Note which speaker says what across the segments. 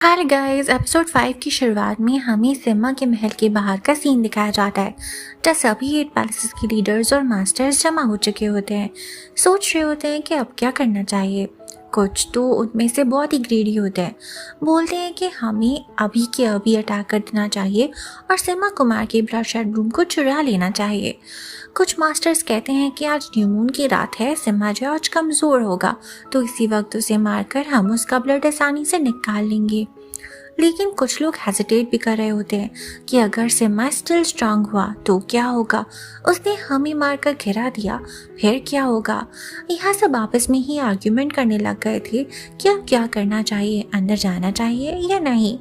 Speaker 1: Hi guys, episode 5 की शुरुआत में हमें सिम्मा के महल के बाहर का सीन दिखाया जाता है जहाँ सभी 8 पैलेसेस के लीडर्स और मास्टर्स जमा हो चुके होते हैं। सोच रहे होते हैं कि अब क्या करना चाहिए। कुछ तो उनमें से बहुत ही ग्रीडी होते हैं, बोलते हैं कि हमें अभी के अभी अटैक कर देना चाहिए और सिम्मा कुमार के ब्लडशेड रूम को चुरा लेना चाहिए। कुछ मास्टर्स कहते हैं कि आज न्यू मून की रात है, सिम्मा जो आज कमज़ोर होगा तो इसी वक्त उसे मारकर हम उसका ब्लड आसानी से निकाल लेंगे। लेकिन कुछ लोग हेजिटेट भी कर रहे होते हैं कि अगर सिम्मा स्टिल स्ट्रांग हुआ तो क्या होगा, उसने हमें मारकर गिरा दिया फिर क्या होगा। यहाँ सब आपस में ही आर्ग्यूमेंट करने लग गए थे कि अब क्या करना चाहिए, अंदर जाना चाहिए या नहीं।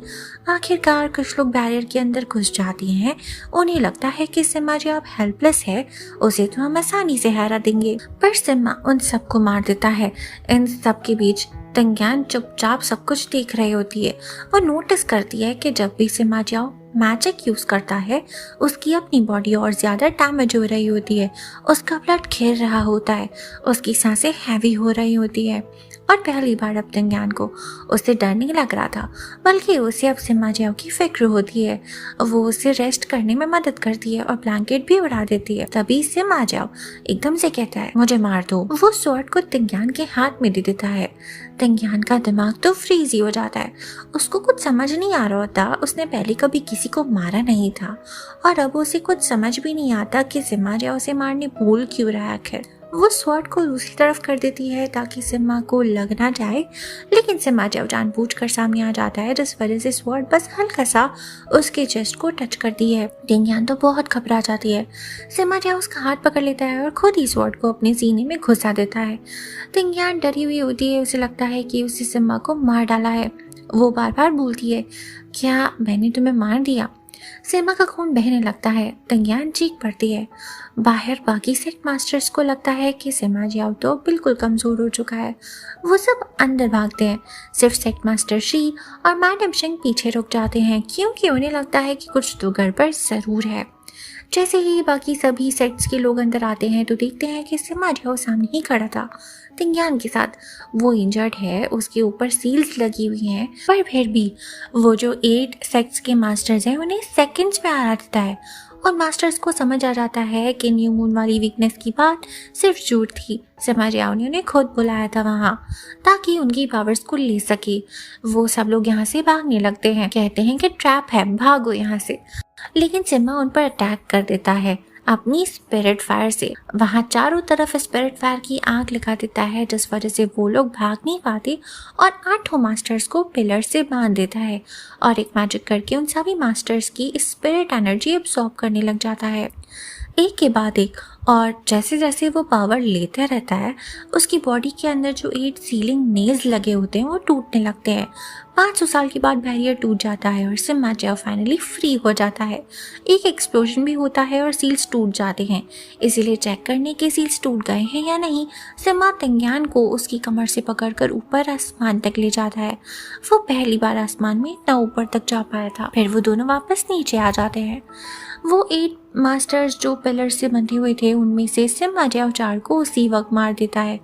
Speaker 1: आखिरकार कुछ लोग बैरियर के अंदर घुस जाते हैं। उन्हें लगता है कि सिम्मा जो अब हेल्पलेस है उसे तो हम आसानी से हरा देंगे, पर सिम्मा उन सबको मार देता है। इन सब के बीच तंग्यान चुपचाप सब कुछ देख रही होती है। वो नोटिस करती है कि जब भी सिम्मा जाओ मैजिक यूज करता है उसकी अपनी बॉडी और ज्यादा डैमेज हो रही होती है, उसका ब्लड गिर रहा होता है, उसकी सांसें हैवी हो रही होती है। और पहली बार अब तंग्यान को उससे डर नहीं लग रहा था, बल्कि उसे अब सिम्मा जाओ की फिक्र होती है। वो उसे रेस्ट करने में मदद करती है और ब्लैंकेट भी उड़ा देती है। तभी सिम्मा जाओ एकदम से कहता है मुझे मार दो। वो स्वॉर्ड को तंग्यान के हाथ में दे देता है। तंग्यान का दिमाग तो फ्रीज ही हो जाता है। उसको कुछ समझ नहीं आ रहा होता, उसने पहले कभी किसी को मारा नहीं था और अब उसे कुछ समझ भी नहीं आता कि सिम्मा जाओ उसे मारने भूल क्यों रहा है। आखिर वो स्वॉर्ड को दूसरी तरफ कर देती है ताकि सिम्मा को लग ना जाए, लेकिन सिम्मा जाओ जानबूझकर सामने आ जाता है जिस वजह से स्वॉर्ड बस हल्का सा उसके चेस्ट को टच करती है। तंग्यान तो बहुत घबरा जाती है। सिम्मा जाओ उसका हाथ पकड़ लेता है और खुद ही स्वॉर्ड को अपने सीने में घुसा देता है। तंग्यान डरी हुई होती है, उसे लगता है कि उसे सिम्मा को मार डाला है। वो बार बार बोलती है क्या मैंने तुम्हें मार दिया। सिम्मा का खून बहने लगता है। तंग्यान चीख पड़ती है। बाहर बाकी सेक्ट मास्टर्स को लगता है कि सिम्मा जाओ तो बिल्कुल कमजोर हो चुका है। वो सब अंदर भागते हैं। सिर्फ सेक्ट मास्टर शी और मैडम शिंग पीछे रुक जाते हैं क्योंकि उन्हें लगता है कि कुछ तो गड़बड़ जरूर है। जैसे ही बाकी सभी सेक्ट्स के लोग अंदर आते हैं तो देखते हैं कि सिम्मा जाओ सामने ही खड़ा था तंग्यान के साथ। वो इंजर्ड है, उसके ऊपर सील्स लगी हुई हैं, पर फिर भी वो जो 8 सेक्ट्स के मास्टर्स हैं उन्हें सेकंड्स में हरा देता है और मास्टर्स को समझ आ जाता है कि न्यू मून वाली वीकनेस की बात सिर्फ झूठ थी। सिम्मा जाओ ने उन्हें खुद बुलाया था वहाँ ताकि उनकी पावर्स को ले सके। वो सब लोग यहाँ से भागने लगते हैं, कहते हैं कि ट्रैप है, भागो यहाँ से। लेकिन सिम्मा उन पर अटैक कर देता है अपनी स्पिरिट फायर से। वहां चारों तरफ स्पिरिट फायर की आग लगा देता है जिस वजह से वो लोग भाग नहीं पाते और 8 मास्टर्स को पिलर से बांध देता है और एक मैजिक करके उन सभी मास्टर्स की स्पिरिट एनर्जी एब्सॉर्ब करने लग जाता है एक के बाद एक। और जैसे जैसे वो पावर लेता रहता है उसकी बॉडी के अंदर जो 8 सीलिंग नेल्स लगे होते हैं वो टूटने लगते हैं। 500 साल के बाद बैरियर टूट जाता है और सिम्मा जाओ फाइनली फ्री हो जाता है। एक एक्सप्लोजन भी होता है और सील्स टूट जाते हैं, इसीलिए चेक करने के सील्स टूट गए हैं या नहीं सिम्मा तंग्यान को उसकी कमर से पकड़कर ऊपर आसमान तक ले जाता है। वो पहली बार आसमान में इतना ऊपर तक जा पाया था। फिर वो दोनों वापस नीचे आ जाते हैं। वो 8 मास्टर्स जो पिलर से बंधे हुए थे उनमें से सिम्मा जाओ 4 को उसी वक्त मार देता है,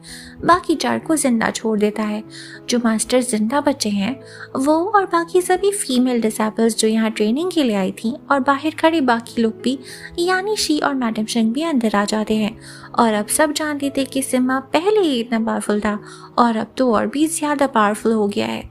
Speaker 1: बाकी 4 को जिंदा छोड़ देता है। जो मास्टर्स जिंदा बचे हैं वो और बाकी सभी फीमेल डिसेबल्स जो यहाँ ट्रेनिंग के लिए आई थी और बाहर खड़े बाकी लोग भी यानी शी और मैडम शिंग भी अंदर आ जाते हैं और अब सब जानते थे कि सिम्मा पहले ही इतना पावरफुल था और अब तो और भी ज्यादा पावरफुल हो गया है।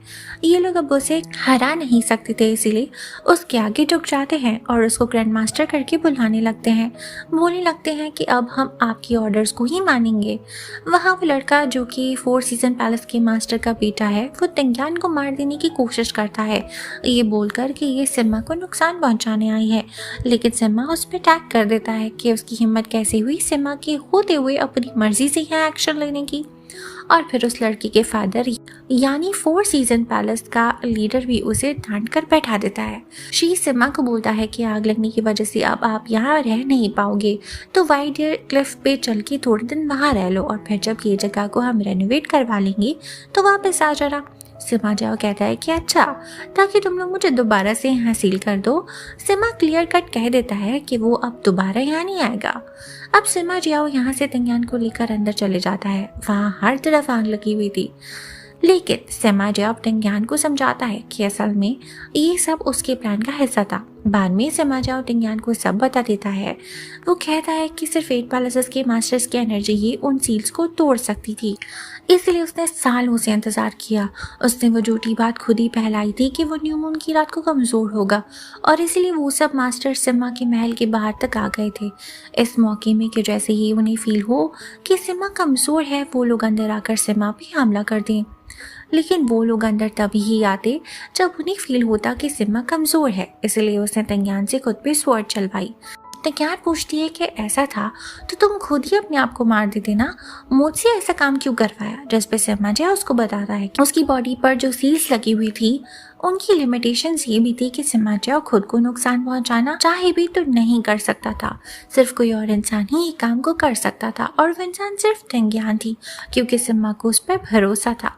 Speaker 1: ये लोग अब उसे हरा नहीं सकते थे, इसीलिए उसके आगे झुक जाते हैं और उसको ग्रैंड मास्टर करके बुलाने लगते हैं। बोलने लगते हैं कि अब हम आपकी ऑर्डर्स को ही मानेंगे। वहाँ वो लड़का जो कि 4 सीजन पैलेस के मास्टर का बेटा है वो तंग्यान को मार देने की कोशिश करता है, ये बोलकर कि ये सिम्मा को नुकसान पहुंचाने आई है। लेकिन सिम्मा उस पर अटैक कर देता है कि उसकी हिम्मत कैसे हुई सिम्मा के होते हुए अपनी मर्जी से यहाँ एक्शन लेने की। और फिर उस लड़की के फादर यानी 4 सीजन पैलेस का लीडर भी उसे डांट कर बैठा देता है। शी सिम्मा को बोलता है कि आग लगने की वजह से अब आप यहाँ रह नहीं पाओगे, तो वाइट क्लिफ पे चल के थोड़े दिन वहाँ रह लो और फिर जब ये जगह को हम रेनोवेट करवा लेंगे तो वापस आ जाना। सिम्मा जाओ कहता है कि अच्छा, ताकि तुम लोग मुझे दोबारा से यहाँ सील कर दो। सिम्मा क्लियर कट कह देता है कि वो अब दोबारा यहाँ नहीं आएगा। अब सिम्मा जाओ यहाँ से तंग्यान को लेकर अंदर चले जाता है। वहाँ हर तरफ आग लगी हुई थी। लेकिन सिमा जब टिंग्यान को समझाता है कि असल में ये सब उसके प्लान का हिस्सा था। बाद में सिमा जाओ टिंग्यान को सब बता देता है। वो कहता है कि सिर्फ 8 पैलेसेस के मास्टर्स की एनर्जी ही उन सील्स को तोड़ सकती थी, इसलिए उसने सालों से इंतजार किया। उसने वो झूठी बात खुद ही फैलाई थी कि वो न्यू मून की रात को कमजोर होगा, और इसीलिए वो सब मास्टर सिमा के महल के बाहर तक आ गए थे। इस मौके में कि जैसे ही उन्हें फील हो कि सिमा कमजोर है, वो लोग अंदर आकर सिमा पे हमला कर दें। लेकिन वो लोग अंदर तभी ही आते जब उन्हें फील होता कि सिमा कमजोर है, इसलिए उसने टिंग्यान से खुद पे स्वॉर्ड चलवाई। टिंग्यान पूछती है कि ऐसा था तो तुम खुद ही अपने आप को मार देते ना, मुझसे ऐसा काम क्यों करवाया। जिस पे सिमा जो उसको बताता है कि उसकी बॉडी पर जो सील्स लगी हुई थी उनकी लिमिटेशंस ये भी थी कि सिमा जो खुद को नुकसान पहुंचाना चाहे भी तो नहीं कर सकता था, सिर्फ कोई और इंसान ही ये काम को कर सकता था, और वो इंसान सिर्फ टिंग्यान थी क्योंकि सिमा को उस पर भरोसा था।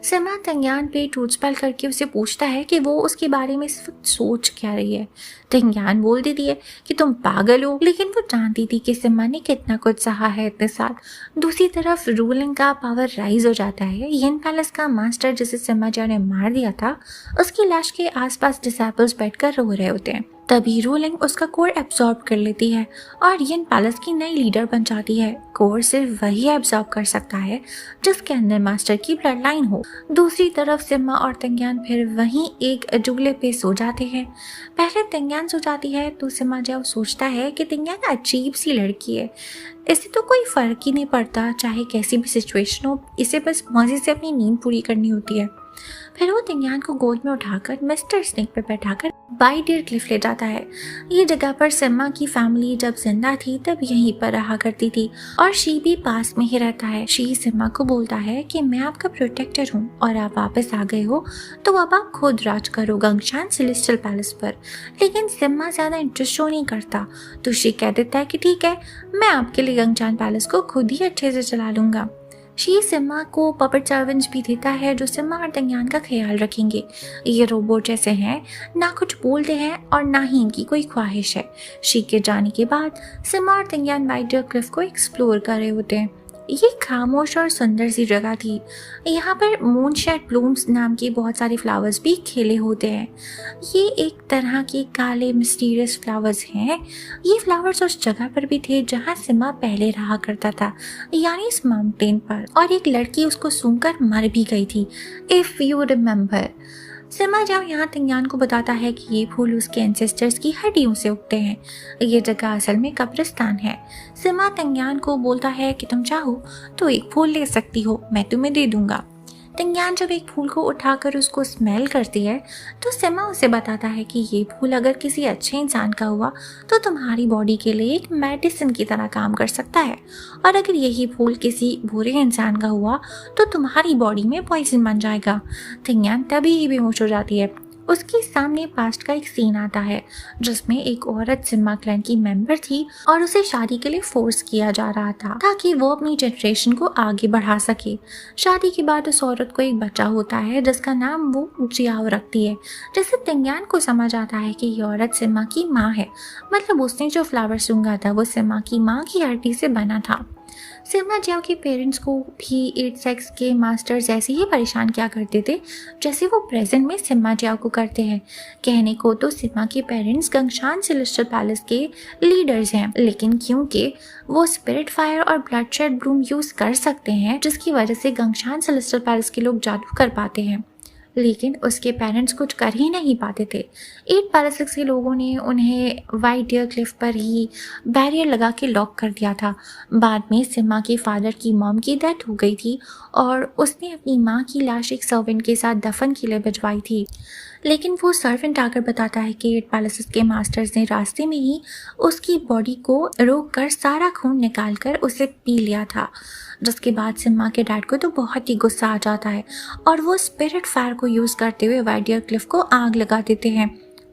Speaker 1: सिमा टिंग्यान पे ट्रूथ स्पेल करके उसे पूछता है कि वो उसके बारे में इस वक्त सोच क्या रही है। टिंग्यान बोल देती है कि तुम पागल हो, लेकिन वो जानती थी कि सिमा ने कितना कुछ सहा है इतने साल। दूसरी तरफ रूलिंग का पावर राइज हो जाता है। यिन पैलेस का मास्टर जिसे सिमा जो ने मार दिया था, उसकी लाश के आसपास डिसेबल्स बैठकर रो रहे होते हैं। तभी रूलिंग उसका कोर एब्जॉर्ब कर लेती है और यिन पैलेस की नई लीडर बन जाती है। कोर सिर्फ वही एब्जॉर्ब कर सकता है जिसके अंदर मास्टर की ब्लड लाइन हो। दूसरी तरफ सिमा और टिंग्यान फिर वहीं एक झूले पे सो जाते हैं। पहले टिंग्यान सो जाती है तो सिमा जब सोचता है कि टिंग्यान अजीब सी लड़की है, इसे तो कोई फर्क ही नहीं पड़ता चाहे कैसी भी सिचुएशन हो, इसे बस मजे से अपनी नींद पूरी करनी होती है। फिर वो टिंग्यान को गोद में उठाकर मिस्टर स्नेक पे बैठाकर वाइट डियर क्लिफ ले जाता है। ये जगह पर सिमा की फैमिली जब जिंदा थी तब यहीं पर रहा करती थी और शी भी पास में ही रहता है। शी सिमा को बोलता है कि मैं आपका प्रोटेक्टर हूँ और आप वापस आ गए हो तो अब आप खुद राज करो गंगशान सेलेस्टियल पैलेस पर। लेकिन सिमा ज्यादा इंटरेस्ट शो नहीं करता तो शी कह देता है कि ठीक है, मैं आपके लिए गंगशान पैलेस को खुद ही अच्छे से चला लूंगा। शी सिमा को पपेट सर्वेंट्स भी देता है जो सिमा और टिंग्यान का ख्याल रखेंगे। ये रोबोट जैसे हैं, ना कुछ बोलते हैं और ना ही इनकी कोई ख्वाहिश है। शी के जाने के बाद सिमा और टिंग्यान वाइट डियर क्लिफ को एक्सप्लोर कर रहे होते हैं। ये खामोश और सुंदर सी जगह थी। यहाँ पर मूनशेड ब्लूम्स नाम के बहुत सारे फ्लावर्स भी खिले होते हैं। ये एक तरह के काले मिस्टीरियस फ्लावर्स हैं। ये फ्लावर्स उस जगह पर भी थे जहाँ सिमा पहले रहा करता था, यानी इस माउंटेन पर, और एक लड़की उसको सूंघकर मर भी गई थी, इफ यू रिमेम्बर। सिमा जाओ यहाँ टिंग्यान को बताता है कि ये फूल उसके एंसेस्टर्स की हड्डियों से उगते हैं। ये जगह असल में कब्रिस्तान है। सिमा टिंग्यान को बोलता है कि तुम चाहो तो एक फूल ले सकती हो, मैं तुम्हें दे दूंगा। टिंग्यान जब एक फूल को उठाकर उसको स्मेल करती है तो सिमा उसे बताता है कि ये फूल अगर किसी अच्छे इंसान का हुआ तो तुम्हारी बॉडी के लिए एक मेडिसिन की तरह काम कर सकता है, और अगर यही फूल किसी बुरे इंसान का हुआ तो तुम्हारी बॉडी में पॉइजन बन जाएगा। टिंग्यान तभी ही बेहोश हो जाती है। उसके सामने पास्ट का एक सीन आता है जिसमें एक औरत सिमा क्लैन की मेंबर थी और उसे शादी के लिए फोर्स किया जा रहा था ताकि वो अपनी जनरेशन को आगे बढ़ा सके। शादी के बाद उस औरत को एक बच्चा होता है जिसका नाम वो जियाओ रखती है, जिससे टिंग्यान को समझ आता है कि ये औरत सिमा की माँ है। मतलब उसने जो फ्लावर सूंघा था वो सिमा की माँ की हड्डी से बना था। सिमा जियाओ के पेरेंट्स को भी 8 सेक्स के मास्टर्स ऐसे ही परेशान किया करते थे जैसे वो प्रेजेंट में सिमा जियाओ को करते हैं। कहने को तो सिमा के पेरेंट्स गंगशान सेलेस्टियल पैलेस के लीडर्स हैं, लेकिन क्योंकि वो स्पिरिट फायर और ब्लडशेड ब्लूम यूज कर सकते हैं जिसकी वजह से गंगशान सेलेस्टियल पैलेस के लोग जादू कर पाते हैं, लेकिन उसके पेरेंट्स कुछ कर ही नहीं पाते थे। 8 पैलेसेस के लोगों ने उन्हें वाइट डियर क्लिफ पर ही बैरियर लगा के लॉक कर दिया था। बाद में सिमा के फादर की मॉम की डेथ हो गई थी और उसने अपनी माँ की लाश एक सर्वेंट के साथ दफन के लिए भिजवाई थी, लेकिन वो सर्वेंट आकर बताता है कि 8 पैलेसेस के मास्टर्स ने रास्ते में ही उसकी बॉडी को रोक कर सारा खून निकाल कर उसे पी लिया था। जिसके बाद सिमा के डैड को तो बहुत ही गुस्सा आ जाता है और वो स्पिरिट फायर को यूज करते हुए वाइट डियर क्लिफ को आग लगा देते हैं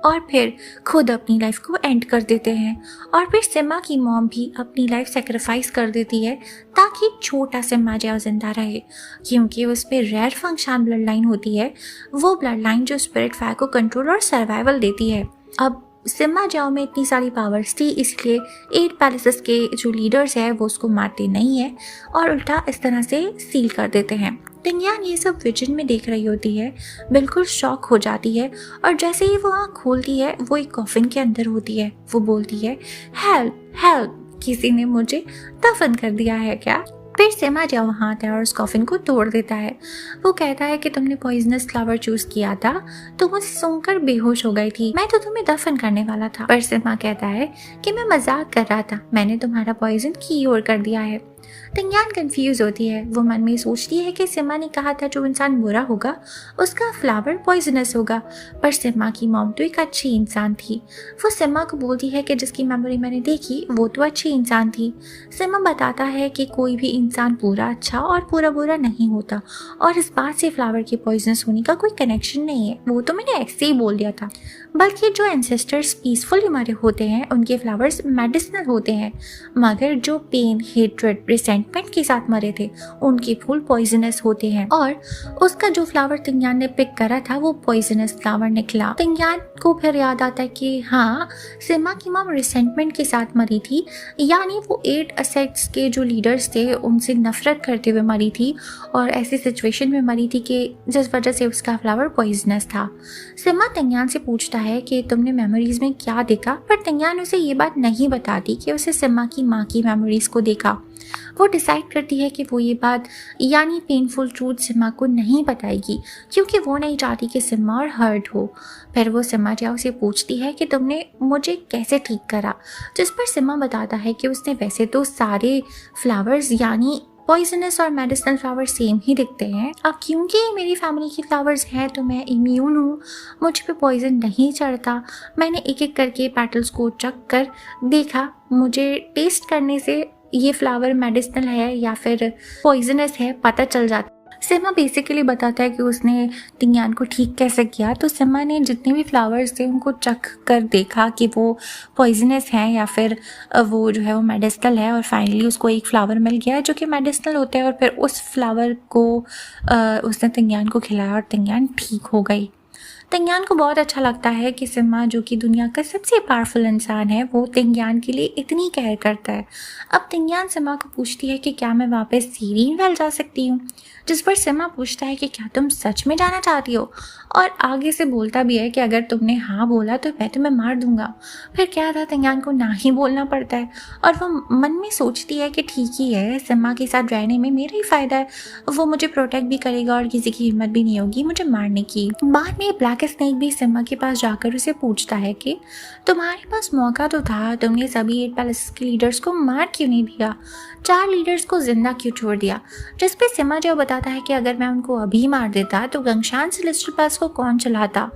Speaker 1: और फिर खुद अपनी लाइफ को एंड कर देते हैं। और फिर सिमा की मॉम भी अपनी लाइफ सेक्रीफाइस कर देती है ताकि छोटा सिमा जियाओ जिंदा रहे, क्योंकि उस पर रेयर फंक्शन ब्लड लाइन होती है, वो ब्लड लाइन जो स्पिरिट फायर को कंट्रोल और सर्वाइवल देती है। अब सिमा जियाओ में इतनी सारी पावर्स थी इसलिए 8 पैलेसेस के जो लीडर्स हैं वो उसको मारते नहीं है और उल्टा इस तरह से सील कर देते हैं। तिंग्यान ये सब विजन में देख रही होती है, बिल्कुल शॉक हो जाती है और जैसे ही वो आँख खोलती है वो एक कॉफिन के अंदर होती है। वो बोलती है, हेल्प हेल्प, किसी ने मुझे दफन कर दिया है क्या? फिर सिमा जाओ वहाँ आता है और उस कॉफिन को तोड़ देता है। वो कहता है कि तुमने पॉइजनस फ्लावर चूज किया था, तुम उसे सूंघकर बेहोश हो गई थी, मैं तो तुम्हें दफन करने वाला था। पर सिमा कहता है कि मैं मजाक कर रहा था, मैंने तुम्हारा पॉइजन क्योर कर दिया है। तिंग्यान कंफ्यूज होती है। वो मन में सोचती है कि सिमा ने कहा था जो इंसान बुरा होगा उसका फ्लावर पॉइजनस होगा, पर सिमा की मॉम तो एक अच्छी इंसान थी। वो सिमा को बोलती है कि जिसकी मेमोरी मैंने देखी वो तो अच्छी इंसान थी। सिमा बताता है कि कोई भी इंसान पूरा अच्छा और पूरा बुरा नहीं होता और इस बात से फ्लावर के पॉइजनस होने का कोई कनेक्शन नहीं है, वो तो मैंने ऐसे ही बोल दिया था। बल्कि जो एंसेस्टर्स पीसफुली मरे होते हैं उनके फ्लावर्स मेडिसिनल होते हैं, मगर जो पेन, हेट्रेड, रिसेंटमेंट के साथ मरे थे उनके फूल पॉइजनस होते हैं। और उसका जो फ्लावर तिंग्यान ने पिक करा था वो पॉइजनस फ्लावर निकला। तिंग्यान को फिर याद आता है कि हाँ, सिमा की मॉम रिसेंटमेंट के साथ मरी थी, यानी वो 8 असेट्स के जो लीडर्स थे उनसे नफरत करते हुए मरी थी और ऐसी सिचुएशन में मरी थी कि जिस वजह से उसका फ्लावर पॉइजनस था। सिमा तिंग्यान से पूछता है कि तुमने मेमोरीज में क्या देखा, पर तिंग्यान उसे ये बात नहीं बताती कि उसे सिमा की माँ की मेमोरीज को देखा। वो डिसाइड करती है कि वो ये बात यानी पेनफुल ट्रूथ सिमा को नहीं बताएगी क्योंकि वो नहीं चाहती कि सिमा और हर्ट हो। फिर वो सिमा जाओ से पूछती है कि तुमने मुझे कैसे ठीक करा, जिस पर सिमा बताता है कि उसने वैसे तो सारे फ्लावर्स यानी पॉइजनस और मेडिसिनल फ्लावर्स सेम ही दिखते हैं, अब क्योंकि मेरी फैमिली की फ्लावर्स हैं तो मैं इम्यून हूँ, मुझ पे पॉइजन नहीं चढ़ता। मैंने एक एक करके पेटल्स को चख कर देखा, मुझे टेस्ट करने से ये फ्लावर मेडिसिनल है या फिर पॉइजनस है पता चल जाता। सिमा बेसिकली बताता है कि उसने तिंग्यान को ठीक कैसे किया। तो सिमा ने जितने भी फ्लावर्स थे उनको चख कर देखा कि वो पॉइजनस हैं या फिर वो जो है वो मेडिसिनल है, और फाइनली उसको एक फ्लावर मिल गया जो कि मेडिसिनल होता है और फिर उस फ्लावर को उसने तिंग्यान को खिलाया और तिंग्यान ठीक हो गई। तिंग्यान को बहुत अच्छा लगता है कि सिमा जो कि दुनिया का सबसे पावरफुल इंसान है वो तिंग्यान के लिए इतनी केयर करता है। अब तिंग्यान सिमा को पूछती है कि क्या मैं वापस सीरीन वैल जा सकती हूँ, जिस पर सिमा पूछता है कि क्या तुम सच में जाना चाहती हो, और आगे से बोलता भी है कि अगर तुमने हाँ बोला तो मैं तुम्हें मार दूंगा। फिर क्या था, तिंग्यान को ना ही बोलना पड़ता है और वो मन में सोचती है कि ठीक ही है, सिमा के साथ रहने में मेरा ही फायदा है, वो मुझे प्रोटेक्ट भी करेगा और किसी की हिम्मत भी नहीं होगी मुझे मारने की। बाद में ब्लैक स्नेक भी सिमा के पास जाकर उसे पूछता है कि तुम्हारे पास मौका तो था, तुमने सभी 8 पैलेस के लीडर्स को मार क्यों नहीं दिया, 4 लीडर्स को जिंदा क्यों छोड़ दिया। जिस पे सिमा जो बताता है कि अगर मैं उनको अभी मार देता तो गंगशान सेलेस्टियल पैलेस को कौन चलाता,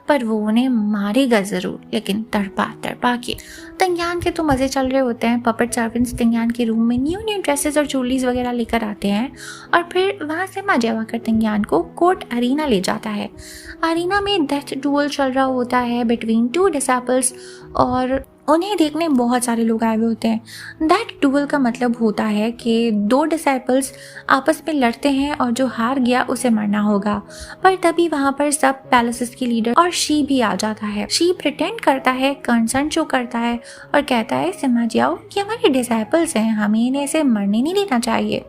Speaker 1: पर वो उन्हें मारेगा जरूर, लेकिन तड़पा तड़पा के। तिंग्यान के तो मजे चल रहे होते हैं। पपेट सर्वेंट्स तिंग्यान के रूम में न्यू ड्रेसेस और ज्वेलरीज वगैरह लेकर आते हैं और फिर वहाँ से मजेवा कर तिंग्यान को कोर्ट अरीना ले जाता है। अरीना में डेथ डुअल चल रहा होता है बिटवीन 2 डिसेबल्स और उन्हें देखने बहुत सारे लोग आए हुए होते हैं। दैट डुअल का मतलब होता है कि 2 डिसेबल्स आपस में लड़ते हैं और जो हार गया उसे मरना होगा। पर तभी वहाँ पर सब पैलेसेस की लीडर और शी भी आ जाता है। शी प्रिटेंड करता है, कंसर्न शो करता है और कहता है सिमा जाओ कि हमारे डिसेबल्स हैं, हमें इन्हें ऐसे मरने नहीं देना चाहिए।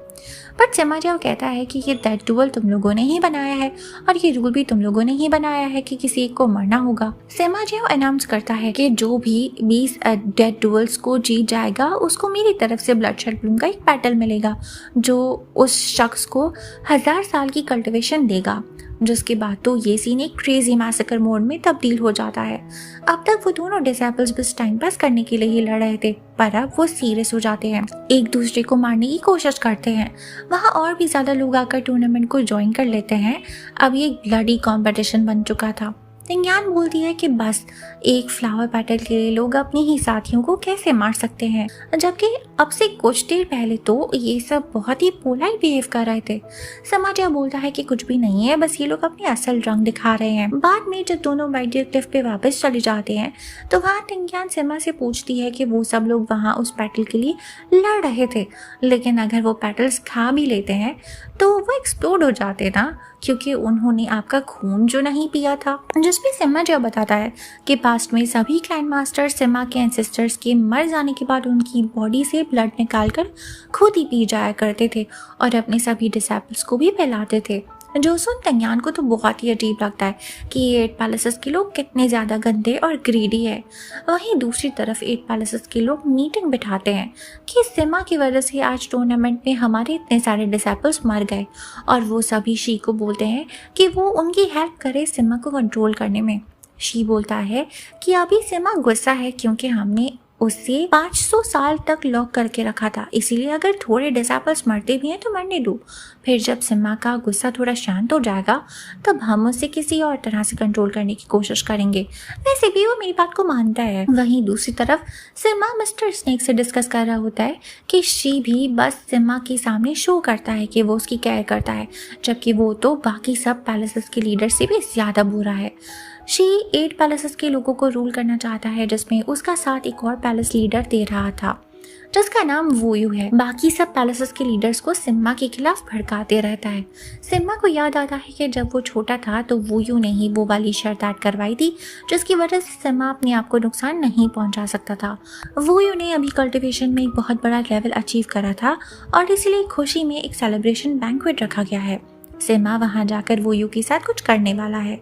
Speaker 1: बट सिमा जाओ कहता है कि ये डेथ डुअल तुम लोगों ने ही बनाया है और ये रूल भी तुम लोगों ने ही बनाया है कि किसी एक को मरना होगा। सिमा जाओ अनाउंस करता है कि जो भी 20 डेथ डुअल्स को जीत जाएगा उसको मेरी तरफ से ब्लडशेड ब्लूम का एक पेटल मिलेगा जो उस शख्स को 1000 साल की कल्टिवेशन देगा। जिसके बाद तो ये सीन एक क्रेजी मैसेकर मोड में तब्दील हो जाता है। अब तक वो दोनों डिसेबल्स बस टाइम पास करने के लिए ही लड़ रहे थे, पर अब वो सीरियस हो जाते हैं, एक दूसरे को मारने की कोशिश करते हैं। वहाँ और भी ज्यादा लोग आकर टूर्नामेंट को ज्वाइन कर लेते हैं। अब ये ब्लडी कॉम्पिटिशन बन चुका था। तिंग्यान बोलती है कि बस एक फ्लावर पेटल के लिए लोग अपने ही साथियों को कैसे मार सकते हैं, जबकि अब से कुछ देर पहले तो ये सब बहुत ही पोलाइट बिहेव कर रहे थे। समाजिया बोलता है कि कुछ भी नहीं है, बस ये लोग अपने असल रंग दिखा रहे हैं। बाद में जब दोनों वाइट क्लिफ पे वापस चले जाते हैं तो वहाँ तिंग्यान सिमा से पूछती है कि वो सब लोग वहाँ उस पेटल के लिए लड़ रहे थे, लेकिन अगर वो पेटल्स खा भी लेते हैं तो वो एक्सप्लोड हो जाते ना, क्योंकि उन्होंने आपका खून जो नहीं पिया था। जिसमें सिम्मा जो बताता है कि पास्ट में सभी क्लैन मास्टर सिम्मा के एंसेस्टर्स के मर जाने के बाद उनकी बॉडी से ब्लड निकालकर खुद ही पी जाया करते थे और अपने सभी डिसेबल्स को भी पिलाते थे। जो सुन तंग्यान को तो बहुत ही अजीब लगता है कि ये 8 पैलेसेस के लोग कितने ज़्यादा गंदे और ग्रीडी है। वहीं दूसरी तरफ 8 पैलेसेस के लोग मीटिंग बिठाते हैं कि सिम्मा की वजह से आज टूर्नामेंट में हमारे इतने सारे डिसेबल्स मर गए और वो सभी शी को बोलते हैं कि वो उनकी हेल्प करे सिम्मा को कंट्रोल करने में। शी बोलता है कि अभी सिम्मा गुस्सा है क्योंकि हमने उसे 500 साल तक लॉक करके रखा था, इसीलिए अगर थोड़े डिसेबल्स मरते भी हैं तो मरने दो। फिर जब सिम्मा का गुस्सा थोड़ा शांत हो जाएगा तब हम उसे किसी और तरह से कंट्रोल करने की कोशिश करेंगे। वैसे भी वो मेरी बात को मानता है। वहीं दूसरी तरफ सिम्मा मिस्टर स्नेक से डिस्कस कर रहा होता है कि शी भी बस सिम्मा के सामने शो करता है कि वो उसकी केयर करता है, जबकि वो तो बाकी सब पैलेसेस के लीडर से भी ज़्यादा बुरा है। शी 8 पैलेसेस के लोगों को रूल करना चाहता है, जिसमें उसका साथ एक और पैलेस लीडर दे रहा था जिसका नाम वोयू है। बाकी सब पैलेसेस के लीडर्स को सिम्मा के खिलाफ भड़काते रहता है। सिम्मा को याद आता है कि जब वो छोटा था तो वोयू ने ही वो वाली शर्त ऐड करवाई थी जिसकी वजह से सिम्मा अपने आप को नुकसान नहीं पहुंचा सकता था। वोयू ने अभी कल्टिवेशन में एक बहुत बड़ा लेवल अचीव करा था और इसलिए खुशी में एक सेलिब्रेशन बैंक्वेट रखा गया है। सिम्मा वहां जाकर वोयू के साथ कुछ करने वाला है।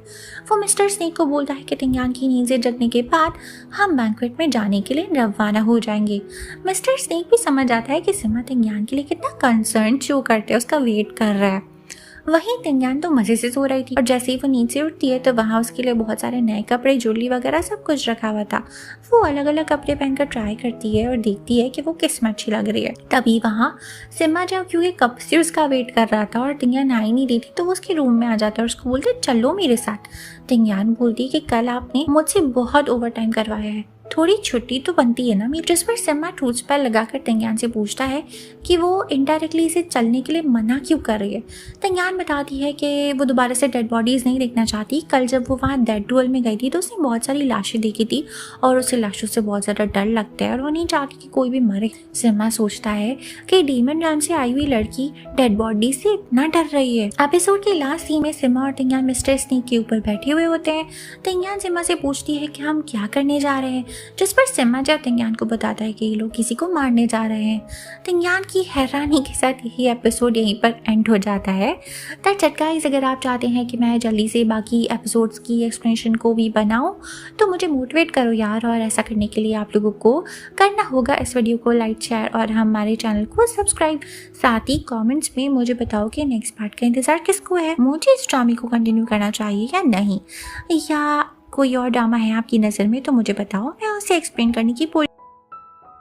Speaker 1: वो मिस्टर स्नेक को बोलता है कि तंग्यान की नींद से जगने के बाद हम बैंक्वेट में जाने के लिए रवाना हो जाएंगे। मिस्टर स्नेक भी समझ आता है कि सिम्मा तंग्यान के लिए कितना कंसर्न शो करते हैं, उसका वेट कर रहा है। वहीं तंग्यान तो मजे से सो रही थी और जैसे ही वो नींद से उठती है तो वहाँ उसके लिए बहुत सारे नए कपड़े, ज्वेलरी वगैरह सब कुछ रखा हुआ था। वो अलग अलग कपड़े पहनकर ट्राई करती है और देखती है कि वो किस में अच्छी लग रही है। तभी वहाँ सिम्मा जब क्योंकि कब से उसका वेट कर रहा था और तंग्यान आ ही नहीं रही थी तो वो उसके रूम में आ जाता है और उसको बोलते चलो मेरे साथ। तंग्यान बोलती कि कल आपने मुझसे बहुत ओवर टाइम करवाया है, थोड़ी छुट्टी तो बनती है ना मेरी। जिस पर सिम्मा ठूस पर लगाकर तंग्यान से पूछता है कि वो इनडायरेक्टली इसे चलने के लिए मना क्यों कर रही है। तंग्यान बताती है कि वो दोबारा से डेड बॉडीज नहीं देखना चाहती। कल जब वो वहाँ डेड डुअल में गई थी तो उसने बहुत सारी लाशें देखी थी और उसे लाशों से बहुत ज़्यादा डर लगता है और वो नहीं चाहती कि कोई भी मरे। सिम्मा सोचता है कि डीमन रैम से आई हुई लड़की डेड बॉडी से इतना डर रही है। एपिसोड के लास्ट सीन में सिम्मा और तंग्यान मिस्टर स्नेक के ऊपर बैठे हुए होते हैं। तंग्यान सिम्मा से पूछती है कि हम क्या करने जा रहे हैं, जिस पर सिम्मा जब तंग्यान को बताता है कि ये लोग किसी को मारने जा रहे हैं। तंग्यान की हैरानी के साथ यही एपिसोड यहीं पर एंड हो जाता है। That's it guys. अगर आप चाहते हैं कि मैं जल्दी से बाकी एपिसोड्स की एक्सप्लेनेशन को भी बनाऊं तो मुझे मोटिवेट करो यार, और ऐसा करने के लिए आप लोगों को करना होगा इस वीडियो को लाइक, शेयर और हमारे चैनल को सब्सक्राइब। साथ ही कॉमेंट्स में मुझे बताओ कि नेक्स्ट पार्ट का इंतजार किसको है, मुझे इस ड्रामे को कंटिन्यू करना चाहिए या नहीं, या कोई और ड्रामा है आपकी नज़र में तो मुझे बताओ, मैं उसे एक्सप्लेन करने की पूरी